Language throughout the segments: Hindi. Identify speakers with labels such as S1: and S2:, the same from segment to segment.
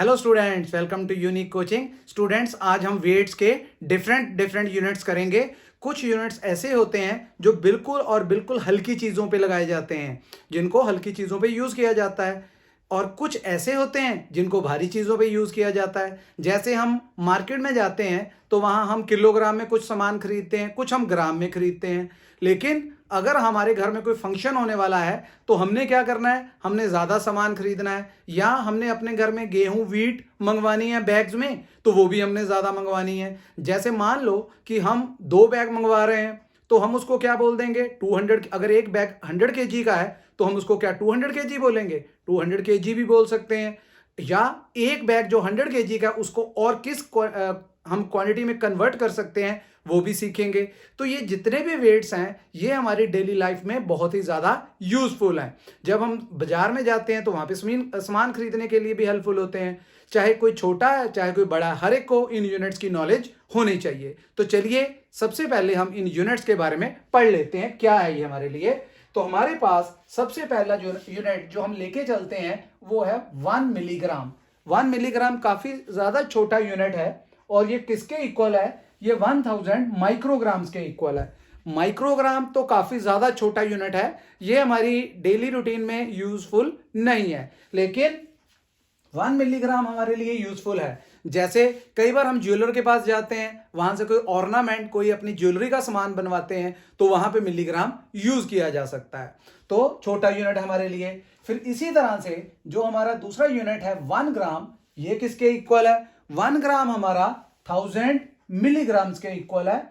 S1: Hello students, welcome to unique coaching. Students, आज हम वेट्स के डिफरेंट यूनिट्स करेंगे। कुछ यूनिट्स ऐसे होते हैं जो बिल्कुल हल्की चीज़ों पे लगाए जाते हैं, जिनको हल्की चीज़ों पे यूज़ किया जाता है, और कुछ ऐसे होते हैं जिनको भारी चीज़ों पे यूज़ किया जाता है। जैसे हम मार्केट में जाते हैं तो वहाँ हम किलोग्राम में कुछ सामान खरीदते हैं, कुछ हम ग्राम में खरीदते हैं। लेकिन अगर हमारे घर में कोई फंक्शन होने वाला है तो हमने क्या करना है, हमने ज़्यादा सामान खरीदना है, या हमने अपने घर में गेहूं वीट मंगवानी है बैग्स में, तो वो भी हमने ज़्यादा मंगवानी है। जैसे मान लो कि हम 2 बैग मंगवा रहे हैं तो हम उसको क्या बोल देंगे, 200। अगर एक बैग 100 kg का है तो हम उसको क्या 200 kg बोलेंगे, 200 kg भी बोल सकते हैं। या एक बैग जो 100 kg का उसको और हम क्वांटिटी में कन्वर्ट कर सकते हैं, वो भी सीखेंगे। तो ये जितने भी वेट्स हैं ये हमारी डेली लाइफ में बहुत ही ज़्यादा यूजफुल हैं। जब हम बाजार में जाते हैं तो वहाँ पे सामान खरीदने के लिए भी हेल्पफुल होते हैं। चाहे कोई छोटा है चाहे कोई बड़ा, हर एक को इन यूनिट्स की नॉलेज होनी चाहिए। तो चलिए सबसे पहले हम इन यूनिट्स के बारे में पढ़ लेते हैं, क्या है ये हमारे लिए। तो हमारे पास सबसे पहला जो यूनिट जो हम लेके चलते हैं वो है 1 मिलीग्राम। 1 मिलीग्राम काफी ज्यादा छोटा यूनिट है और ये किसके इक्वल है, ये 1000 माइक्रोग्राम्स के इक्वल है। माइक्रोग्राम तो काफी ज्यादा छोटा यूनिट है, ये हमारी डेली रूटीन में यूजफुल नहीं है, लेकिन 1 मिलीग्राम हमारे लिए यूजफुल है। जैसे कई बार हम ज्वेलर के पास जाते हैं, वहां से कोई ऑर्नामेंट, कोई अपनी ज्वेलरी का सामान बनवाते हैं, तो वहां पे मिलीग्राम यूज किया जा सकता है। तो छोटा यूनिट हमारे लिए। फिर इसी तरह से जो हमारा दूसरा यूनिट है 1 ग्राम, ये किसके इक्वल है, 1 ग्राम हमारा 1000 मिलीग्राम्स के इक्वल है।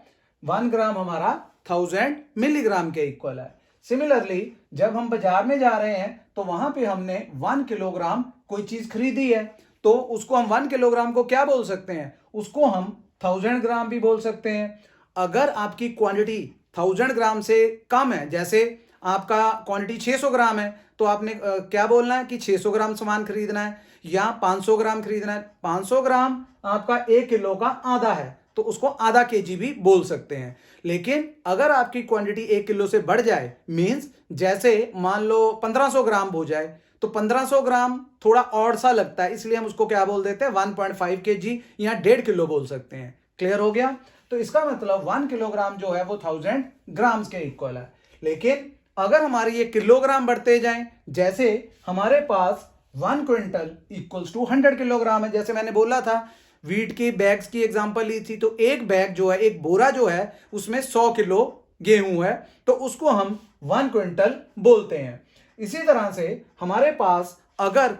S1: 1 ग्राम हमारा 1000 मिलीग्राम के इक्वल है। सिमिलरली जब हम बाजार में जा रहे हैं तो वहां पे हमने 1 किलोग्राम कोई चीज खरीदी है, तो उसको हम 1 किलोग्राम को क्या बोल सकते हैं, उसको हम 1000 ग्राम भी बोल सकते हैं। अगर आपकी क्वांटिटी 1000 ग्राम से कम है, जैसे आपका क्वांटिटी 600 ग्राम है, तो आपने क्या बोलना है कि 600 ग्राम सामान खरीदना है, या 500 ग्राम खरीदना है। 500 ग्राम आपका 1 किलो का आधा है, तो उसको आधा केजी भी बोल सकते हैं। लेकिन अगर आपकी क्वांटिटी 1 किलो से बढ़ जाए, मींस जैसे मान लो 1500 ग्राम हो जाए, तो 1500 ग्राम थोड़ा और सा लगता है, इसलिए हम उसको क्या बोल देते हैं 1.5 केजी या 1.5 किलो बोल सकते हैं। क्लियर हो गया। तो इसका मतलब 1 किलोग्राम जो है वो 1000 ग्राम्स के इक्वल है। लेकिन अगर हमारे ये किलोग्राम बढ़ते जाएं, जैसे हमारे पास 1 क्विंटल इक्वल्स टू 100 किलोग्राम है, जैसे मैंने बोला था वीट की बैग्स की एग्जांपल ली थी, तो एक बैग जो है, एक बोरा जो है, उसमें 100 किलो गेहूं है, तो उसको हम 1 क्विंटल बोलते हैं। इसी तरह से हमारे पास अगर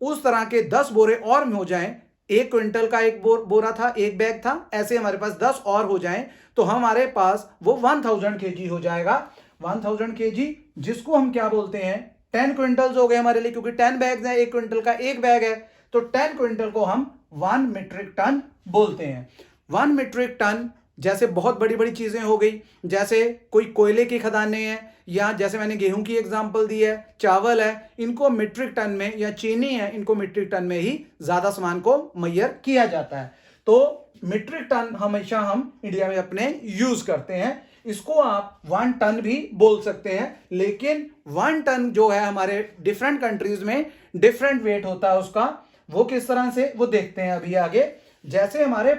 S1: उस तरह के 10 बोरे और हो जाएं, 1 क्विंटल का एक बोरा था, एक बैग था, ऐसे हमारे पास 10 और हो जाएं, तो हमारे पास वो 1000 केजी हो जाएगा। 1000 केजी जिसको हम क्या बोलते हैं, 10 क्विंटल्स हो गए हमारे लिए, क्योंकि 10 बैग्स हैं, 1 क्विंटल का एक बैग है, तो 10 क्विंटल को हम 1 मीट्रिक टन बोलते हैं। 1 मीट्रिक टन जैसे बहुत बड़ी बड़ी चीजें हो गई, जैसे कोई कोयले की खदानें हैं, या जैसे मैंने गेहूं की एग्जांपल दी है, चावल है, इनको मीट्रिक टन में, या चीनी है, इनको मीट्रिक टन में ही ज्यादा सामान को मैयर किया जाता है। तो मीट्रिक टन हमेशा हम इंडिया में अपने यूज करते हैं। इसको आप 1 टन भी बोल सकते हैं, लेकिन 1 टन जो है हमारे डिफरेंट कंट्रीज में डिफरेंट वेट होता है उसका। वो किस तरह से, वो देखते हैं अभी आगे। जैसे हमारे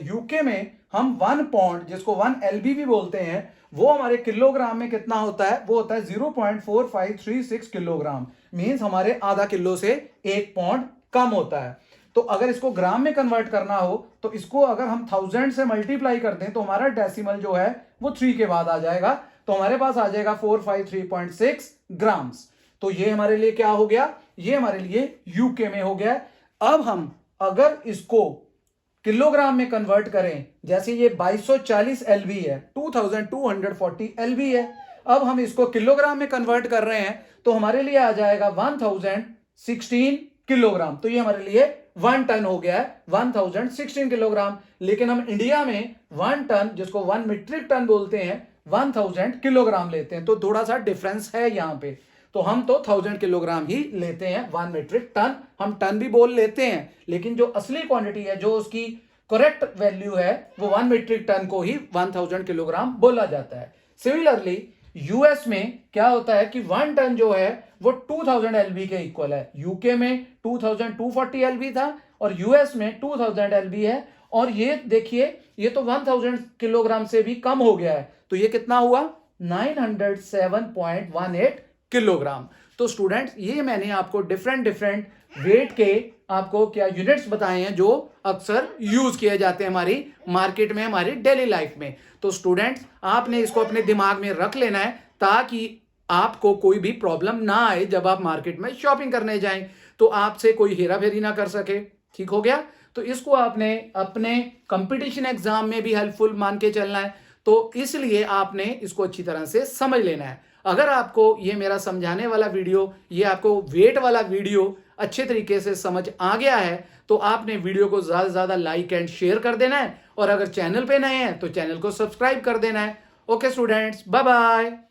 S1: यूके में हम 1 पौंड, जिसको 1 LB भी बोलते हैं, वो हमारे किलोग्राम में कितना होता है, वो होता है 0.4536 किलोग्राम। मींस हमारे आधा किलो से 1 पौंड कम होता है। तो अगर इसको ग्राम में कन्वर्ट करना हो तो इसको अगर हम 1000 से मल्टीप्लाई कर दें तो हमारा डेसिमल जो है वो 3 के बाद आ जाएगा, तो हमारे पास आ जाएगा 453.6 ग्राम्स। तो ये हमारे लिए क्या हो गया, ये हमारे लिए यूके में हो गया। अब हम अगर इसको किलोग्राम में कन्वर्ट करें, जैसे ये 2240 LB है, 2240 LB है, अब हम इसको किलोग्राम में कन्वर्ट कर रहे हैं तो हमारे लिए आ जाएगा 1016 किलोग्राम। तो ये हमारे लिए 1 टन हो गया है, 1016 किलोग्राम। लेकिन हम इंडिया में 1 टन, जिसको 1 मीट्रिक टन बोलते हैं, 1000 किलोग्राम लेते हैं, तो थोड़ा सा डिफरेंस है यहां पे। तो हम तो 1000 किलोग्राम ही लेते हैं, 1 मीट्रिक टन हम टन भी बोल लेते हैं, लेकिन जो असली क्वांटिटी है, जो उसकी करेक्ट वैल्यू है, वो 1 मीट्रिक टन को ही 1000 किलोग्राम बोला जाता है। सिमिलरली यूएस में क्या होता है कि 1 टन जो है वो 2000 एलबी के इक्वल है। यूके में 2240 एलबी था और यूएस में 2000 एलबी है। और ये देखिए ये तो 1000 किलोग्राम से भी कम हो गया है, तो ये कितना हुआ 907.18 किलोग्राम। तो स्टूडेंट्स ये मैंने आपको डिफरेंट डिफरेंट वेट के आपको क्या यूनिट्स बताए हैं जो अक्सर यूज किए जाते हैं हमारी मार्केट में, हमारी डेली लाइफ में। तो स्टूडेंट्स आपने इसको अपने दिमाग में रख लेना है ताकि आपको कोई भी प्रॉब्लम ना आए जब आप मार्केट में शॉपिंग करने जाएं, तो आपसे कोई हेरा फेरी ना कर सके। ठीक हो गया? तो इसको आपने अपने कंपटीशन एग्जाम में भी हेल्पफुल मान के चलना है, तो इसलिए आपने इसको अच्छी तरह से समझ लेना है। अगर आपको ये मेरा समझाने वाला वीडियो, ये आपको वेट वाला वीडियो अच्छे तरीके से समझ आ गया है, तो आपने वीडियो को ज़्यादा से ज़्यादा लाइक एंड शेयर कर देना है, और अगर चैनल पे नए हैं तो चैनल को सब्सक्राइब कर देना है। Okay students, bye bye.